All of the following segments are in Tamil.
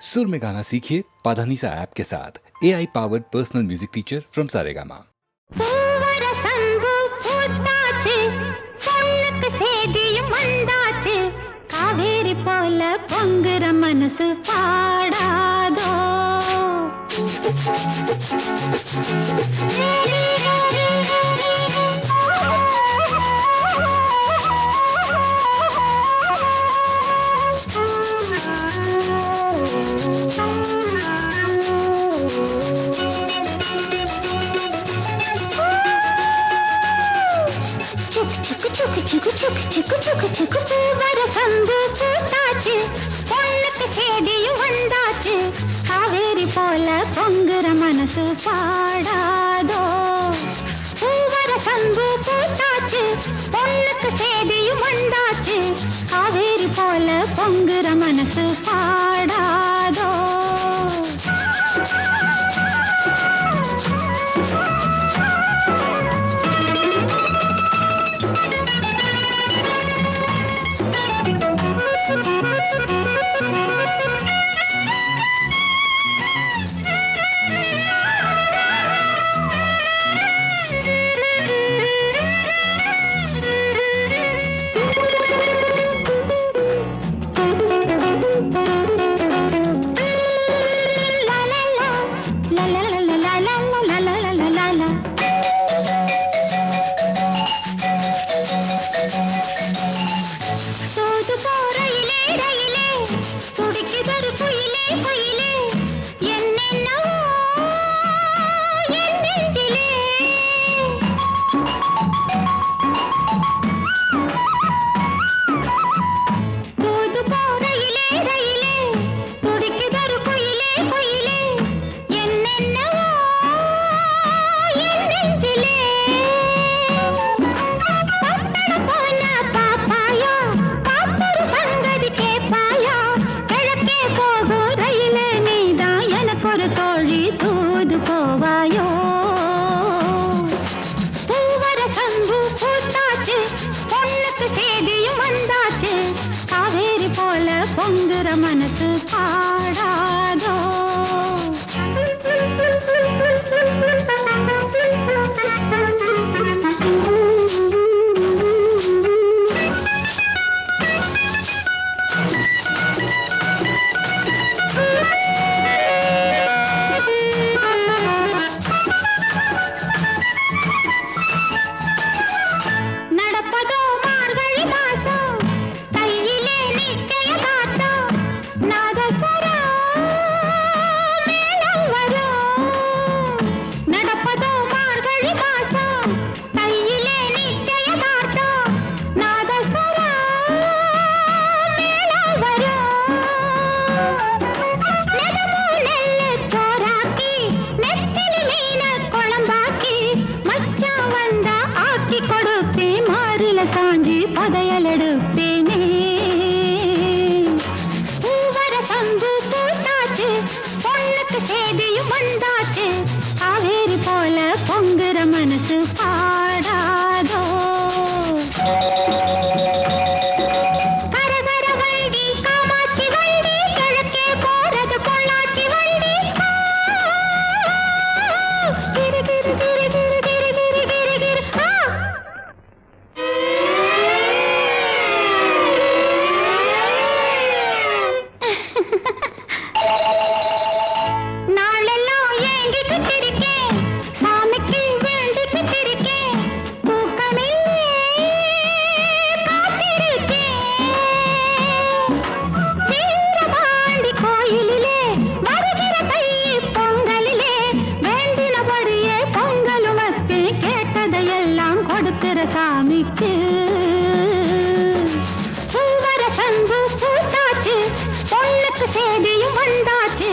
सुर में गाना सीखिए पाधानीसा ऐप के साथ AI powered personal music teacher from Saregama. Kaveri போல பொங்குற மனசு பாடாதோ வரசந்து பூத்தாச்சு பொண்ணுக்கு சேதியும் வந்தாச்சு காவேரி போல பொங்குற மனசு பாடாதோ பூவரசந்து பூத்தாச்சு பொண்ணுக்கு சேதியும் வந்தாச்சு காவேரி போல பொங்குற மனசு பாடாதோ பொங்குற மனசு பாடாதோ மனசு பாடாதோ கரகர வண்டி காமாட்சி வண்டி கிழக்கே போறது பொள்ளாச்சி வண்டி கிரு கிரு கிரு கிரு கிரு கிரு கிரு கிரு நாளெல்லாம் ஏங்கிட்டு இருக்கேன் சாமிக்கு சாமிக்கு பூவரசந்து பூத்தாச்சு பொண்ணுக்கு சேதியும் வந்தாச்சு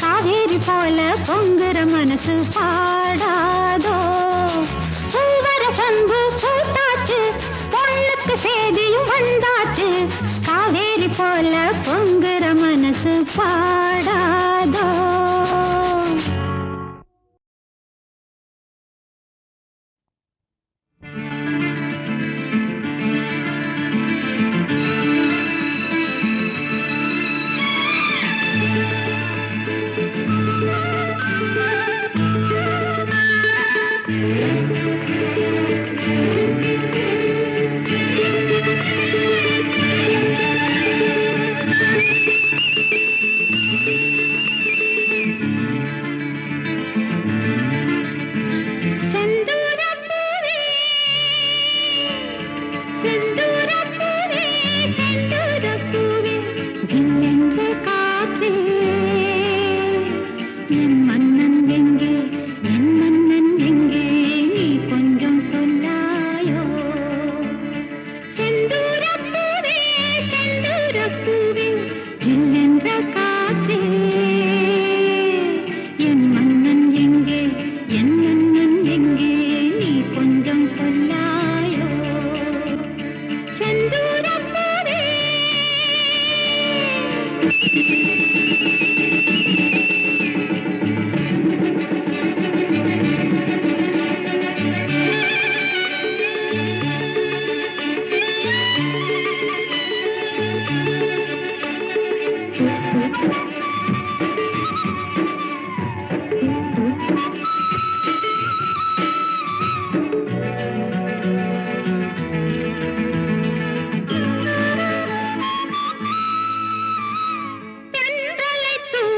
காவேரி போல பொங்குற மனசு பாடாதோ பூவரசந்து பூத்தாச்சு பொண்ணுக்கு சேதியும் வந்தாச்சு காவேரி போல பொங்குற மனசு பாடாதோ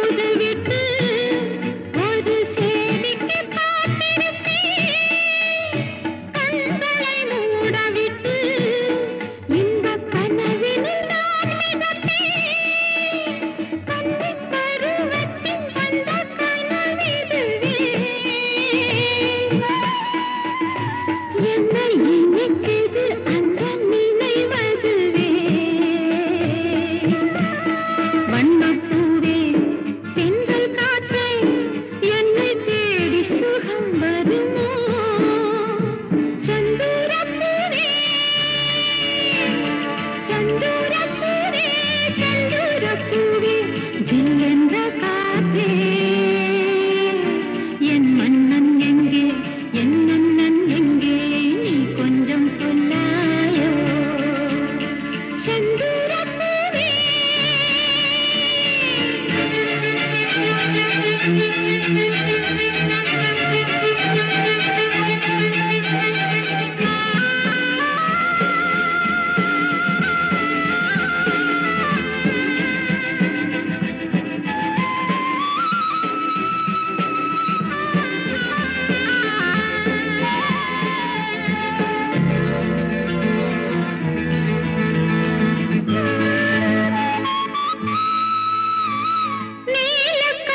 தூதுவிட்டு ஒரு சேதிக்கு காத்திருப்பேன். கண்களை மூடவிட்டு இன்பக் கனவினில் நான் மிதப்பேன். கன்னிப் பருவத்தின் வந்த கனவிதுவே. என்னை இனிக்குது அந்த நினைவதுவே. வண்ணப்பூவே, தென்றல் காற்றே, என்னை தேடி சுகம் வருமோ? செந்தூரப்பூவே, செந்தூரப்பூவே, செந்தூரப்பூவே, ஜில்லென்ற காற்றே, என் மன்னன் எங்கே, என் அண்ணன் எங்கே, நீ கொஞ்சம் சொல்லாயோ? செந்தூரப்பூவே.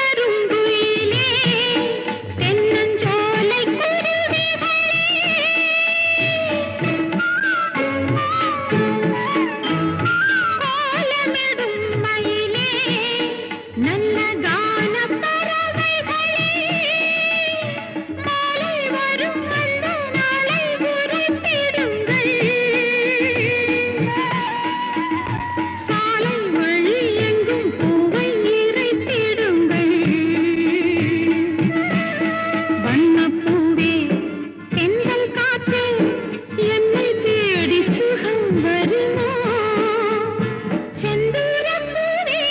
நீலக்கருங்குயிலே, தென்னஞ்சோலைக் குருவிகளே, கோலமிடும் மயிலே, நல்ல கானப் பறவைகளே, மாலை வரும் அந்த நாளை உரைத்திடுங்கள். சாலை வழி எங்கும் பூவை இறைத்திடுங்கள். வண்ணப்பூவே, தென்றல் காற்றே, என்னை தேடி சுகம் வருமோ? செந்தூரப்பூவே,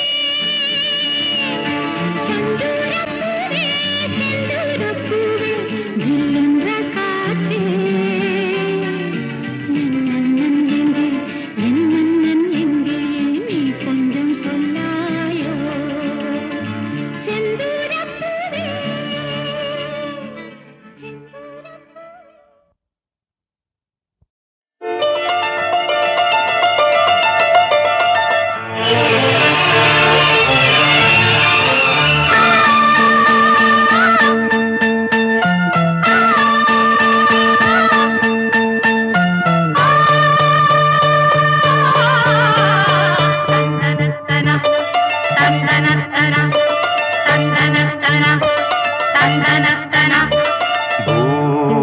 செந்தூரப்பூவே, செந்தூரப்பூவே, ஜில்லென்ற காற்றே, என் அண்ணன் எங்கே, என் அண்ணன் எங்கே, நீ கொஞ்சம் சொல்லாயோ? செந்தூரப்பூவே,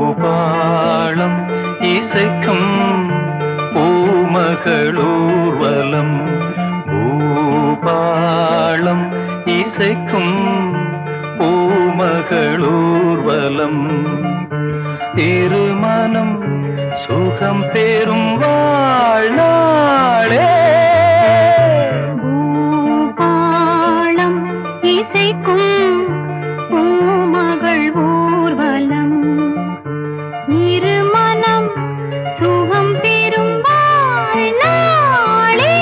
பூபாளம் இசைக்கும் பூமகளூர்வலம். பூபாளம் இசைக்கும் பூமகளூர்வலம். திருமணம் சுகம் பெறும் வாழ்நாளே. பூபாளம் இசைக்கும் பூமகள் ஊர்வலம். இருமனம் சுகம் பெறும் வாழ்நாளே.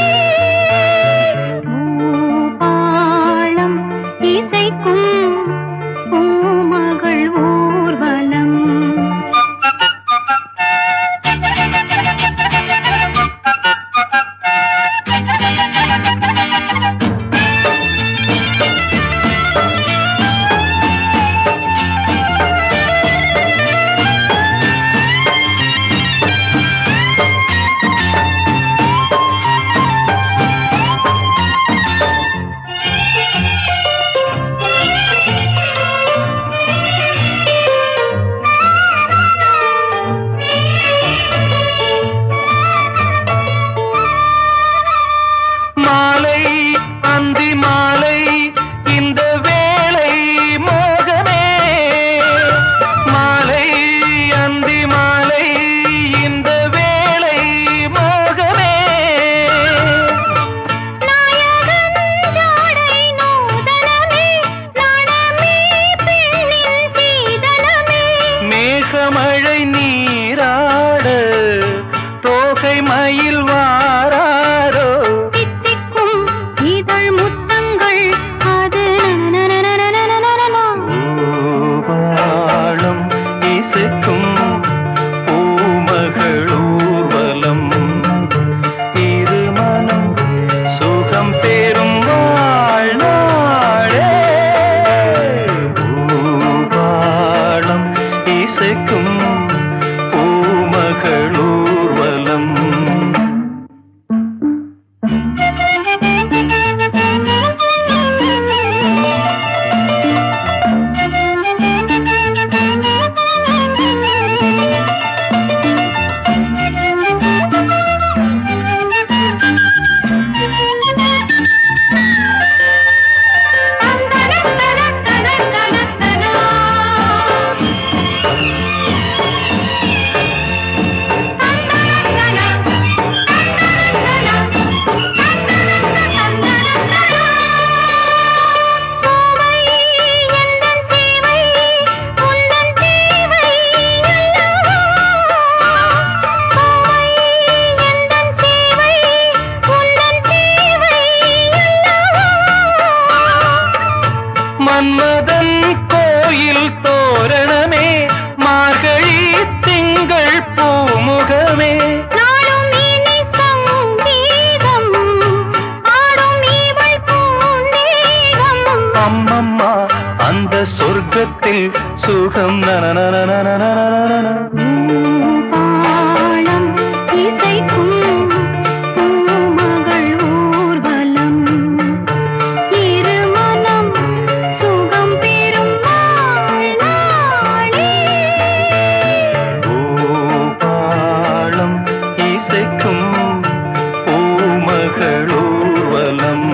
பூபாளம் இசைக்கும் பூமகள் ஊர்வலம். மன்மதன் கோயில் தோரணமே மார்கழி திங்கள் பூமுகமே நாளும் இனி சங்கீதம் ஆடும் இவள் பூந்தேகம் அம்மம்மா அந்த சொர்க்கத்தில் சுகம் நனநனநனநனநனநன. பாலம் இசைக்கும் பூமகள் ஊர்வலம் இருமனம் சுகம் பெறும் நாளே பூபாலம் இசைக்கும் பூமகளூர்வலம்.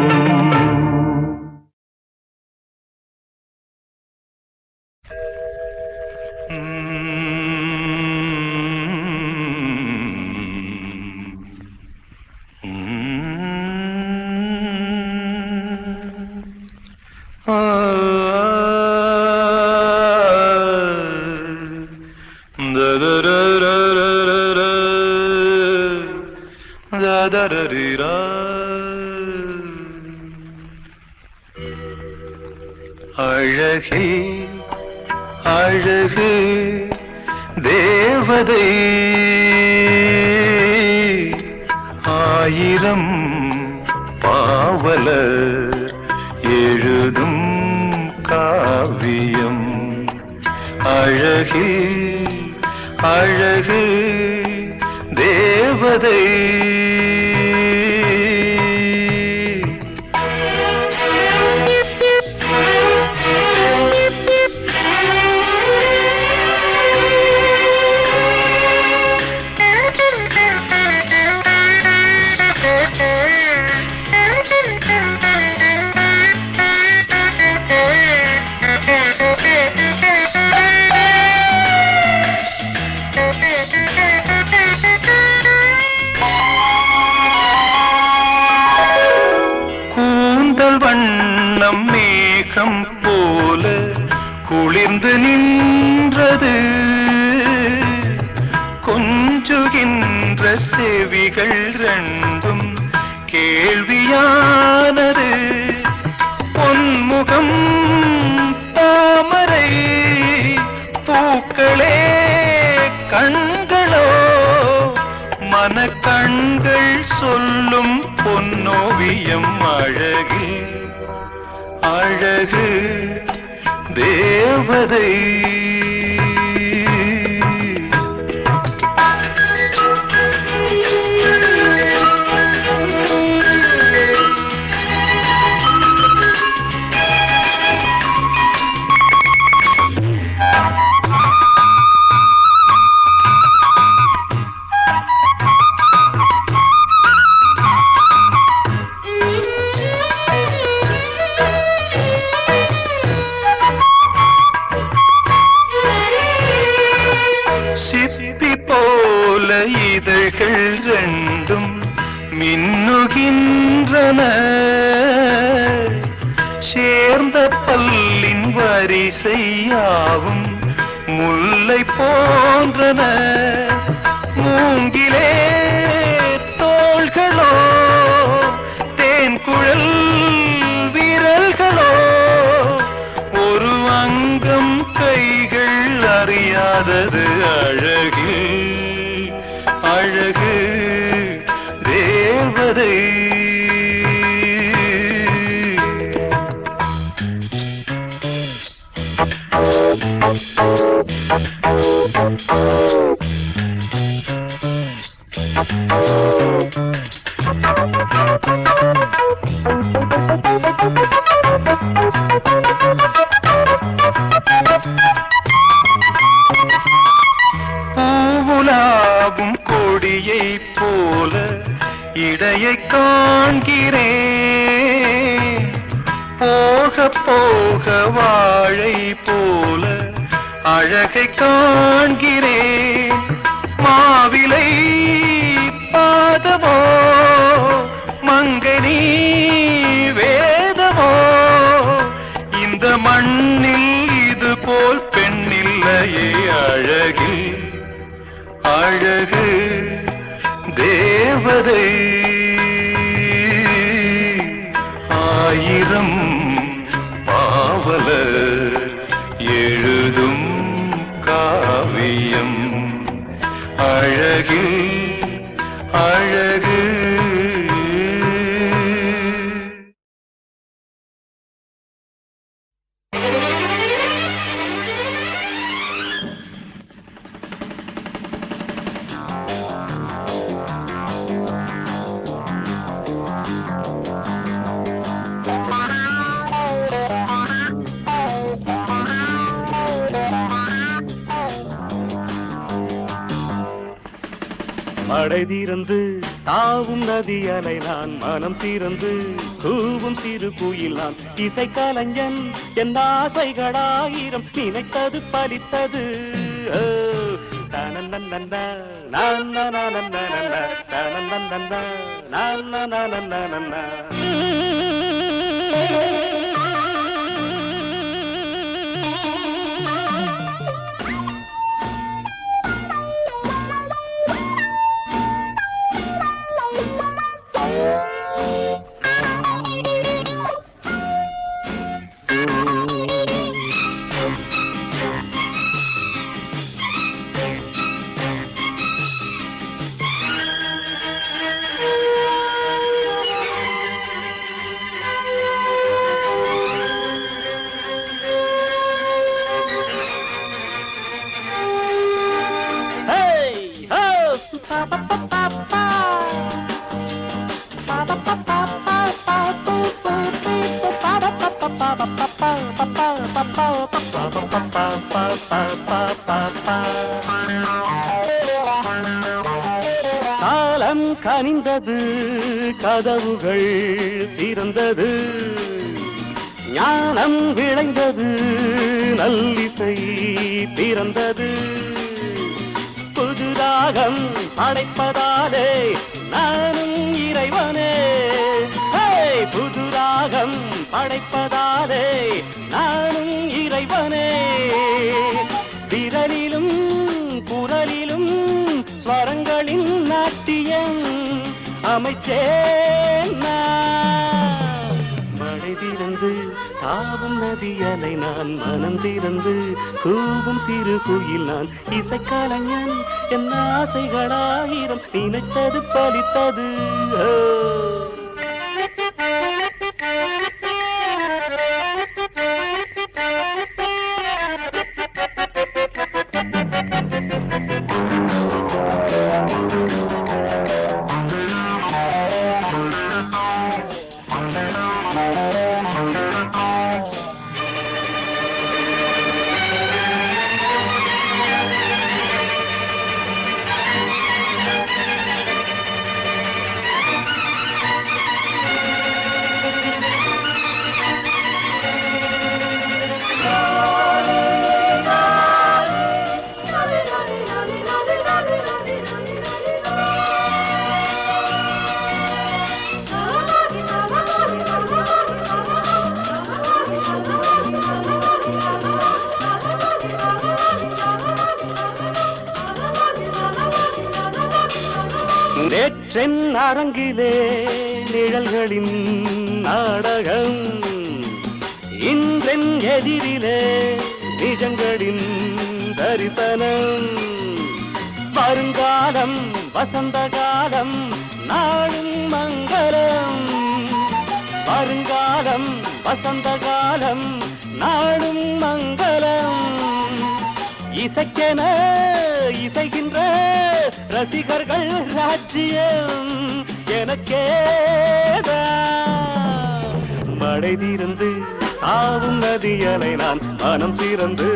அழகே அழகு தேவதை ஆயிரம் பாவலர் எழுதும் காவியம் அழகே அழகு தேவதை வண்ணம் மேகம் போல குளிர்ந்து நின்றது கொஞ்சுகின்ற செவிகள் ரெண்டும் கேள்வியானது பொன்முகம் தாமரை பூக்களே கண்களோ மனக்கண்கள் சொல்லும் பொன்னோவியம் அழகு அழகு தேவதை இதழ்கள் ரெண்டும் மின்னுகின்றன சேர்ந்த பல்லின் வரிசையாவும் முல்லை போன்றன மூங்கிலே தோள்களோ தேன்குழல் விரல்களோ ஒரு அங்கம் கைகள் அறியாதது அழகு அழகு தேவதை பூவுலாவும் கொடியை போல இடையை காண்கிறேன் போக போக வாழை போல அழகை காண்கிறேன் மாவிலை பாதமோ மங்கனி வேதமோ இந்த மண்ணில் இது போல் பெண்ணில்லையே அழகில் அழகு தேவதை ஆயிரம் பாவலர் அழகில் அழகு. மடை தீரந்து தாவும் நதி அலை நான் மனம் தீரந்து கூவும் சிறு குயில் நான் இசை கலைஞன் என் ஆசைகளாயிரம் நினைத்தது பலித்தது. காலம் கனிந்தது, கதவுகள் திறந்தது, ஞானம் விளைந்தது, நல்லிசை பிறந்தது. புது ராகம் படைப்பதாலே நானும் இறைவனே, புது ராகம் படைப்பதாலே நானும் இறைவனே. விரலிலும் குரலிலும் ஸ்வரங்களின் நாட்டியம் அமைச்சேன் நான். மழை திறந்து தாவும் நதியலை நான் மனம் திறந்து கூவும் சிறு குயில் நான் இசைக்கலைஞன் என் ஆசைகளாயிரம் நினைத்தது பலித்தது. நேற்றென் அரங்கிலே நிழல்களின் நாடகம், இன்றென் எதிரிலே நிஜங்களின் தரிசனம். வருங்காலம் வசந்த காலம் நாளும் மங்களம், வருங்காலம் வசந்த காலம் நாளும் மங்களம். இசைக்கென இசைகின்ற ரசிகர்கள் ராஜ்யம் எனக்கேதான். மழை தீர்ந்து தாவும் நதியலை நான் மனம் திறந்து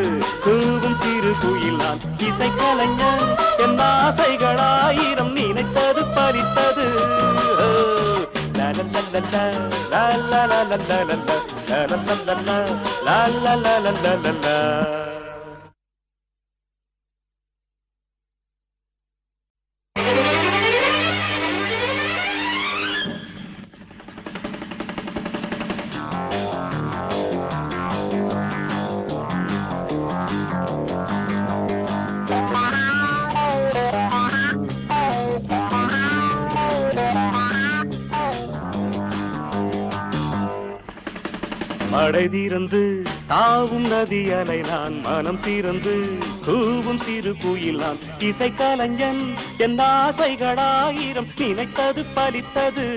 கூவும் சிறு குயில் நான் இசைக்கலைஞன் என் ஆசைகளாயிரம் நினைத்தது பறித்தது. மழை தீர்ந்து தாவும் நதி அலை நான் மனம் திறந்து கூவும் சிறு குயில் நான் இசை கலைஞன் என் ஆசைகளாயிரம் நினைத்தது பலித்தது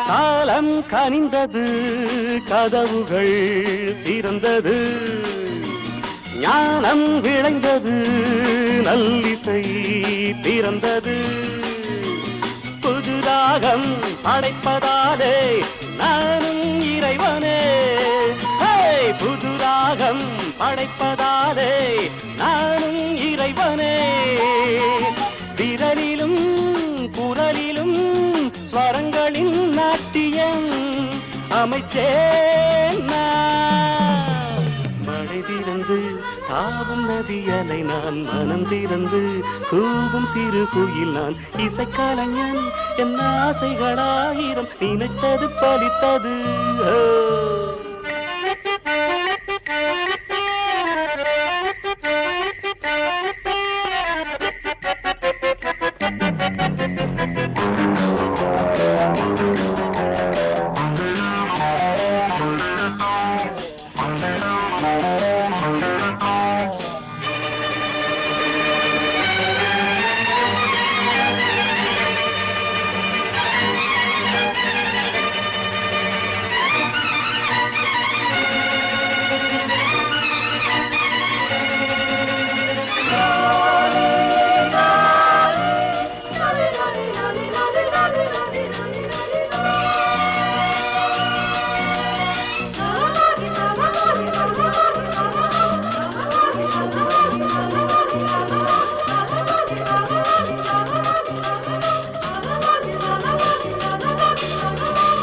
காலம் கனிந்தது கதவுகள் திறந்தது ஞானம் விளைந்தது நல்லிசை பிறந்தது புது ராகம் படைப்பதாலே நானும் இறைவனே புது ராகம் படைப்பதாலே நானும் இறைவனே விரலிலும் குரலிலும் ஸ்வரங்களின் நாட்டியம் அமைச்சேன் மழை திறந்து தாவும் நதி அலை நான் மனம் திறந்து கூவும் சிறு குயில் நான் இசைக்கலைஞன் என் ஆசைகளாயிரம் நினைத்தது பலித்தது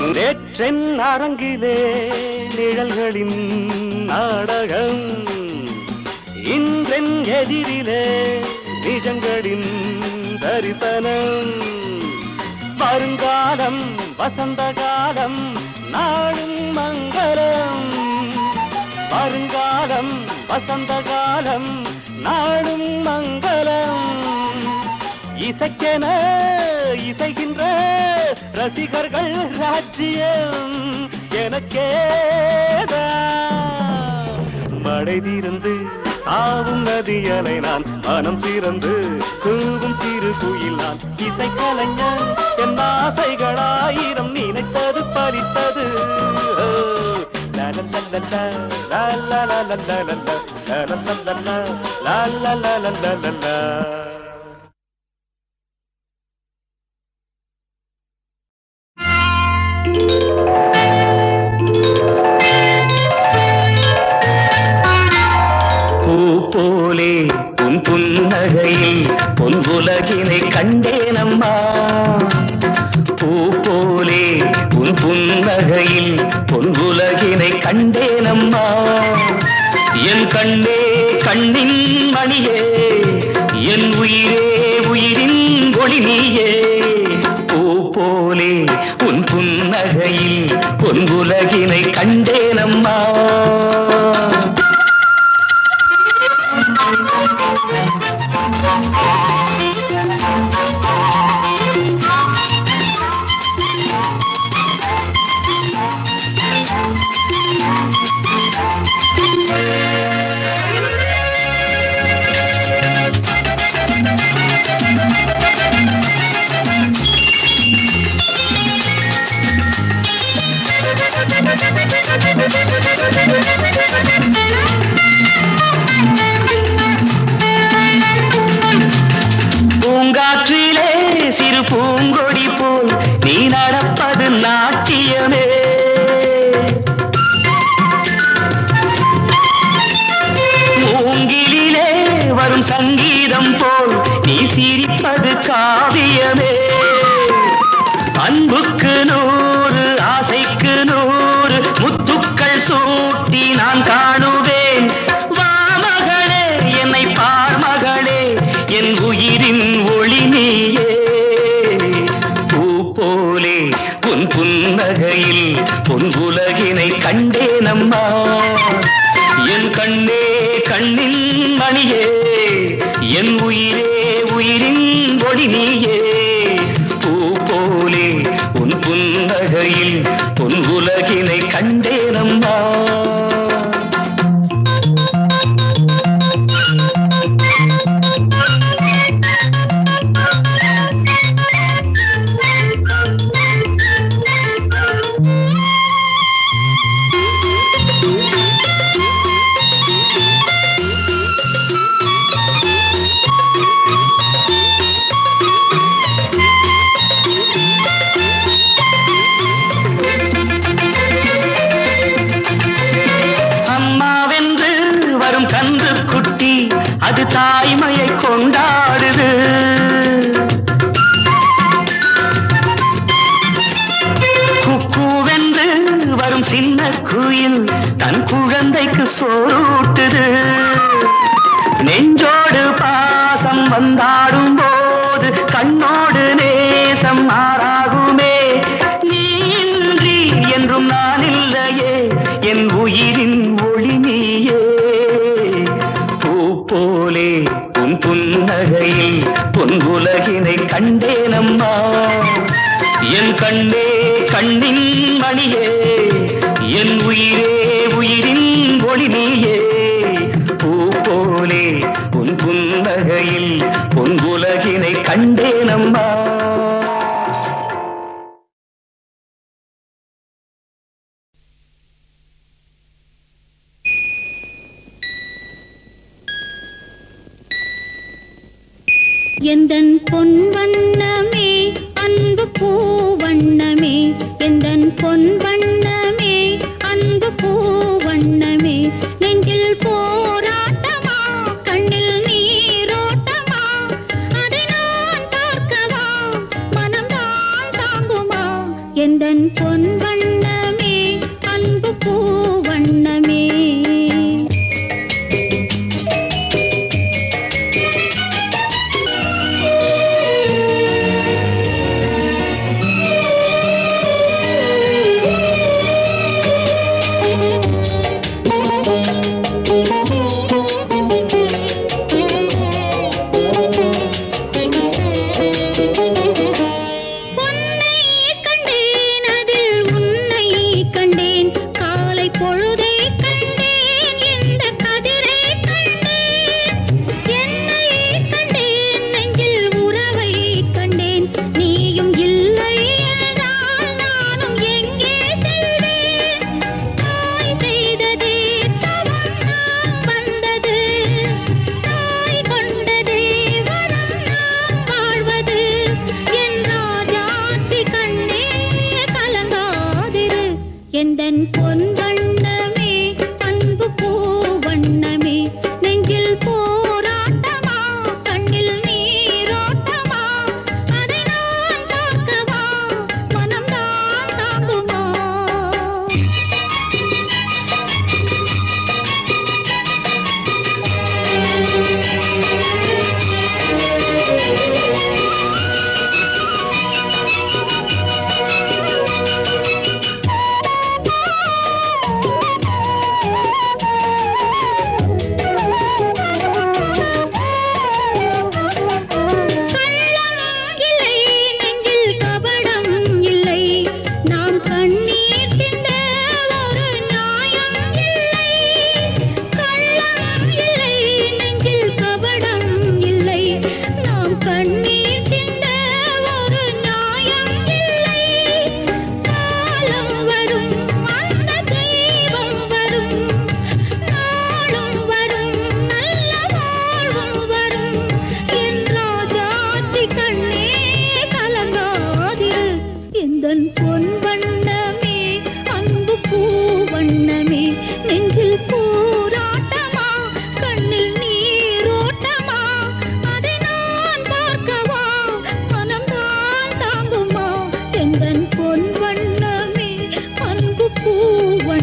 நேற்றென் அரங்கிலே நிழல்களின் நாடகம் இன்றென் எதிரிலே நிஜங்களின் தரிசனம் வருங்காலம் வசந்த காலம் நாளும் மங்களம் வருங்காலம் வசந்த காலம் நாளும் மங்களம் இசைக்கென இசைகின்ற ரசிகர்கள் ராஜ்யம் எனக்கேதான் மழை திறந்து தாவும் நதி அலை நான் மனம் திறந்து கூவும் சிறு குயில் நான் இசைக்கலைஞன் என் ஆசைகளாயிரம் நினைத்தது பறித்தது பூ போலே உன் புன்னகையில் பொன்குலகினை கண்டேனம்மா பூ போலே உன் புன்னகையில் பொன்குலகினை கண்டேனம்மா என் கண்ணே கண்ணின் மணியே என் உயிரே உயிரின் ஒளி நீயே பூ போலே உன் புன்னகையில் பொன்குலகினை கண்டேனம்மா பூங்காற்றிலே சிறு பூங்கொடி போல் நீ நடப்பது நாட்டியமே. மூங்கிலே வரும் சங்கீதம் போல் நீ சிரிப்பது காவியமே. அன்புக்கு 100 ஆசைக்கு 100 முத்துக்கள் சூட்டி நான் காணுவேன். வா மகளே என்னை பார் மகளே என் உயிரின் ஒளி நீயே. பூ போலே உன் புன்னகையில் பொன் உலகினை கண்டேனம்மா. என் கண்ணே கண்ணின் மணியே என் உயிரே உயிரின் ஒளி நீயே. பூ போலே உன் புன்னகையில் பொன் உலகினை கண்டேனம்மா. கன்று குட்டி அது தாய்மையை கொண்டாடுது. குக்கூவென்று வரும் சின்ன குயில் தன் குழந்தைக்கு சோறுட்டுது. நெஞ்சோடு பாசம் வந்தாடும் போது கண்ணோடு நேசம் மாறாகுமே. நீ இன்றி என்றும் நான் இல்லையே என் உயிரின் ஒளி நீயே. போலே உன் புன்னகையில் பொன் உலகினை கண்டேனம்மா. என் கண்ணே கண்ணின் மணியே என் உயிரே உயிரின் ஒளி நீயே. பூ போலே உன் புன்னகையில் பொன் உலகினை கண்டேனம்மா. எந்தன் பொன் வண்ணமே அன்பு பூ வண்ணமே. எந்தன் பொன் வண்ணமே அன்பு பூ வண்ணமே. நெஞ்சில் போராட்டமா கண்ணில் நீரோட்டமா. அதை நான் பார்க்கவா மனம்தான் தாங்குமா. எந்தன் பொன் வண்ணமே அன்பு பூ வண்ணமே.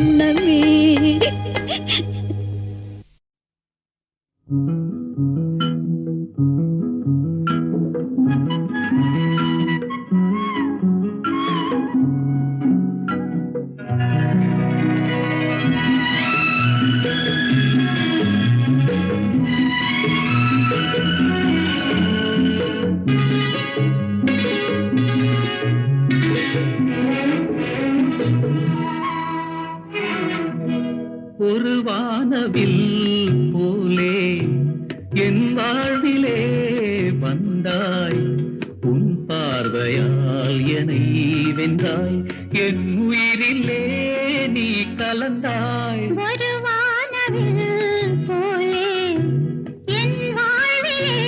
வண்ணமே. ஒரு வானவில் போலே என் வாழ்விலே வந்தாய், உன் பார்வையால் என்னை வென்றாய், என் உயிரிலே நீ கலந்தாய். ஒரு வானவில் போலே என் வாழ்விலே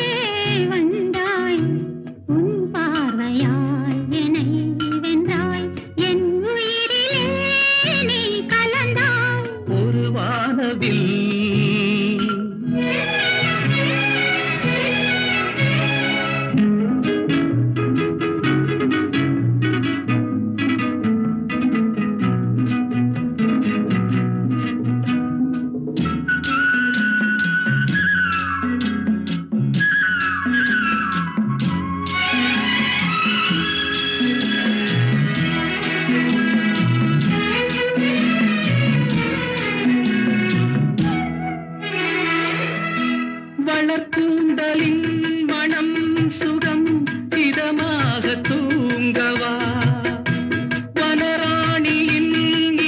வந்தாய், உன் பார்வையால் என்னை வென்றாய், என் உயிரிலே நீ கலந்தாய். ஒரு வானவில் வளர்க்கூந்தலின் மனம் சுகம் இதமாக தூங்கவா, வனராணியின்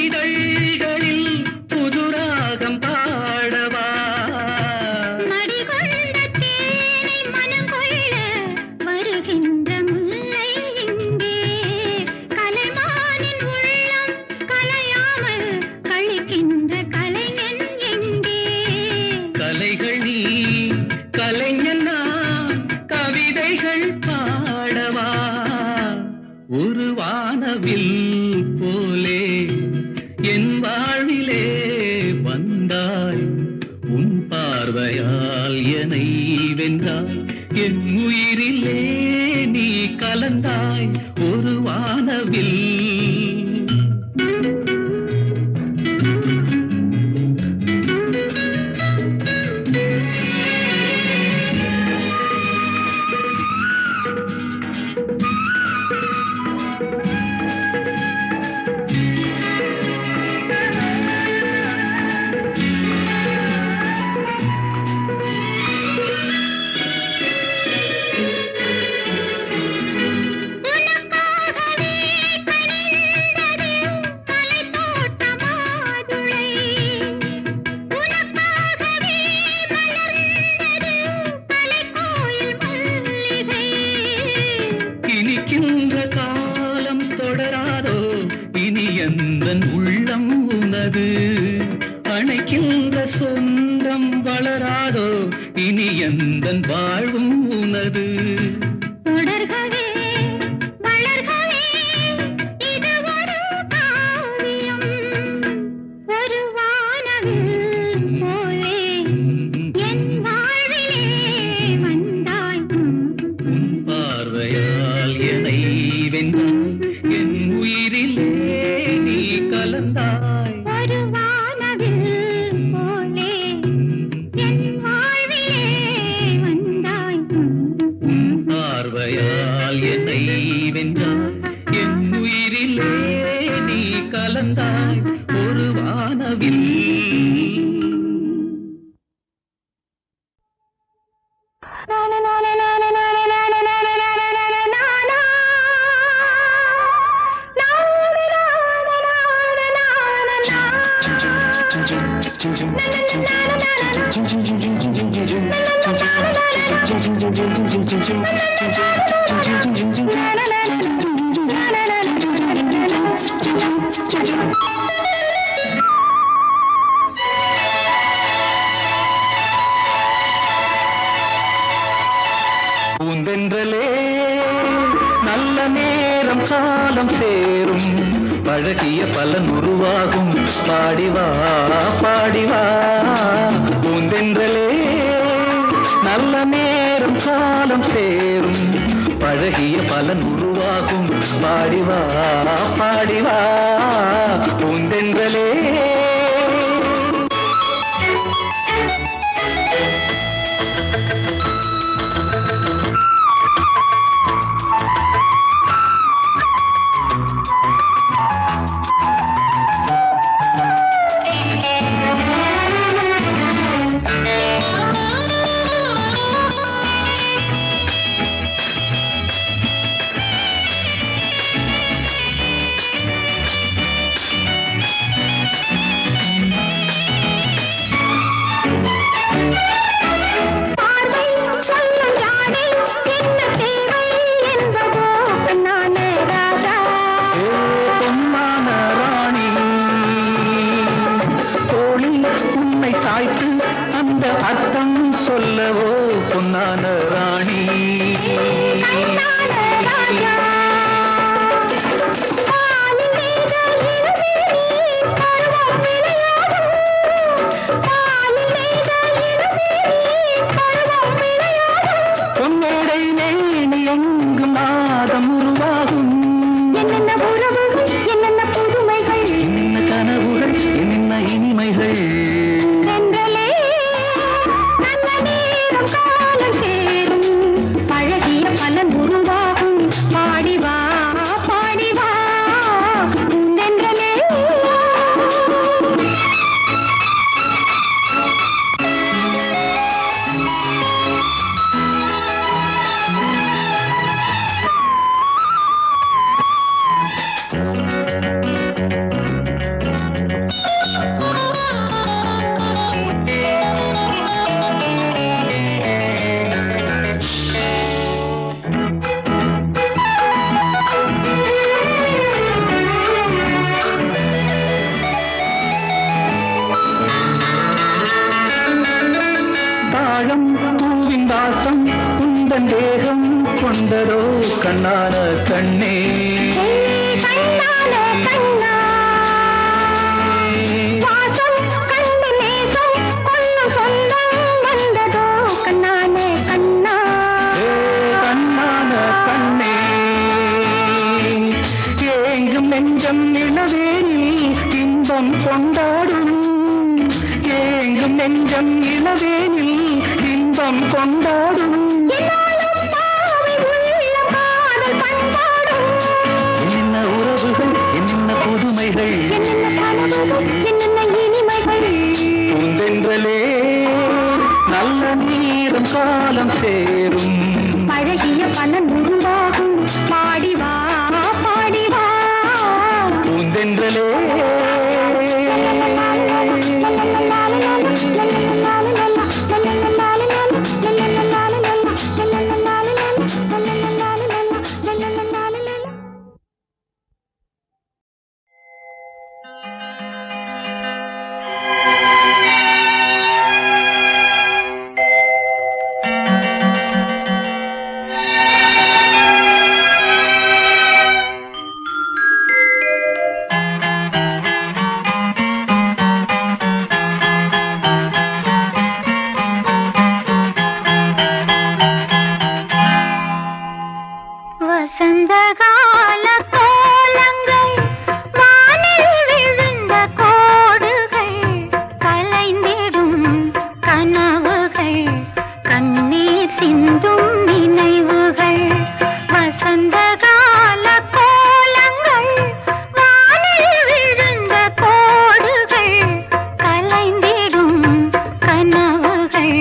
இதழ்களில் புதுராகம் பாடவா. மடிகொண்ட தேனை மனம் கொள்ள வருகின்ற முல்லை இங்கே, கலைமானின் உள்ளம் கலையாமல் கழிக்கின்ற கலைஞன் எங்கே. கலைகள் நீ கலைஞன் நான், கவிதைகள் பாடவா. ஒரு வானவில் போலே என் வாழ்விலே வந்தாய், உன் பார்வையால் என்னை வென்றாய், என் உயிரிலே நீ கலந்தாய். ஒரு வானவில் உனக்காகவே கனிந்தது கலைத்தோட்ட மாதுளை, உனக்காகவே மலர்ந்தது கலைக்கோயில் மல்லிகை. இனிக்கின்ற காலம் தொடராதோ, இனி எந்தன் உள்ளம் உனது. அணைக்கின்ற சொந்தம் வளராதோ, இனி எந்தன் வாழ்வும் உனது. தொடர்கவே வளர்கவே இது ஒரு காவியம், ஒரு வானவில் போலே என் வாழ்விலே வந்தாய், உன் பார்வையால் என்னை வென்றாய், என் உயிரிலே நீ கலந்தாய். ஒரு வானவில் போலே என் வாழ்விலே வந்தாய், உன் பார்வையால் என்னை வென்றாய், என் உயிரிலே நீ கலந்தாய். ஒரு வானவில் பூந்தென்றலே நல்ல நேரம் காலம் சேரும், பழகிய பலன் உருவாகும். பாடிவா பாடிவா பூந்தென்றலே நல்ல நேரம் காலம் சேரும், பழகிய பலன் உருவாகும். பாடிவா பாடிவா பூந்தென்றலே. அந்த அர்த்தம் சொல்லவோ பொன்னான ராணி. பொன்னேடை நேனி எங்கும் நாதம் உருவாகும். என்னென்ன உறவுகள், என்னென்ன புதுமைகள், என்ன கனவுகள், என்ன இனிமைகள். பூவின் வாசம் உந்தன் தேகம் கொண்டதோ கண்ணான கண்ணே. வாசம் கண்ணு நேசம் கொள்ளும் சொந்தம் வந்ததோ கண்ணானே கண்ணா. கண்ணான கண்ணே ஏங்கும் நெஞ்சம் நிலவேனில் இன்பம் கொண்டாடும். ஏங்கும் நெஞ்சம் இளவேனில் இன்பம் கொண்டாடும். என்ன உறவுகள், என்ன புதுமைகள், என்னென்ன இனிமைகள். பூந்தென்றலே நல்ல நேரம் காலம் சேரும். பழகிய பலன் உருவாகும். பாடிவா பாடிவா பூந்தென்றலே. வசந்தகால கோலங்கள், வானில் விழுந்த கோடுகள், கலைந்திடும் கனவுகள், கண்ணீர் சிந்தும் நினைவுகள். வசந்தகால கோலங்கள், வானில் விழுந்த கோடுகள், கலைந்திடும் கனவுகள்,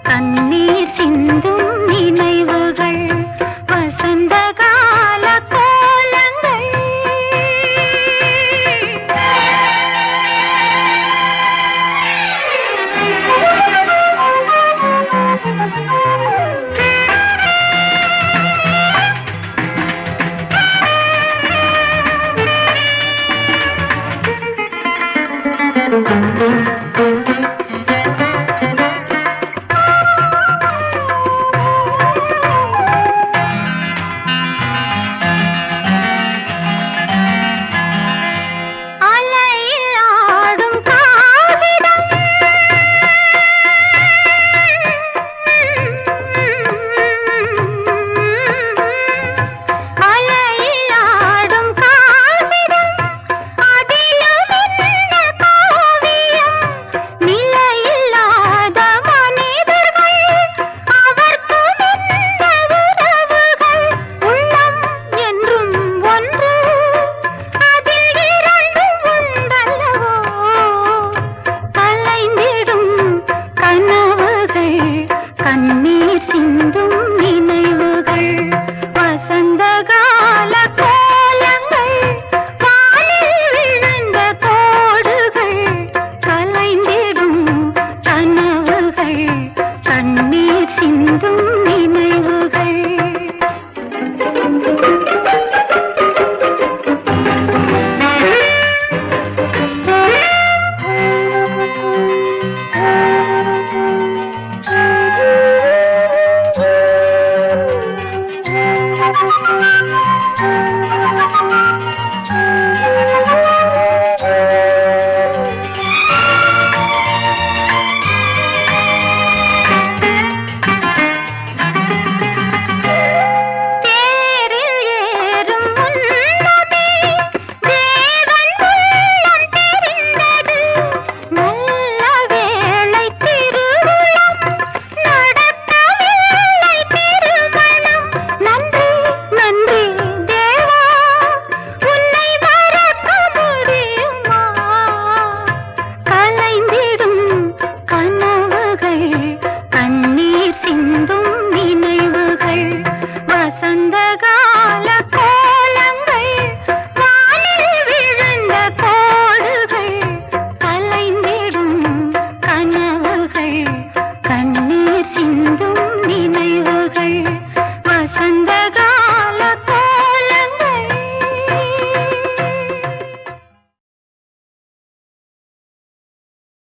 கண்ணீர் சிந்தும் நினைவுகள். வசந்த Thank you.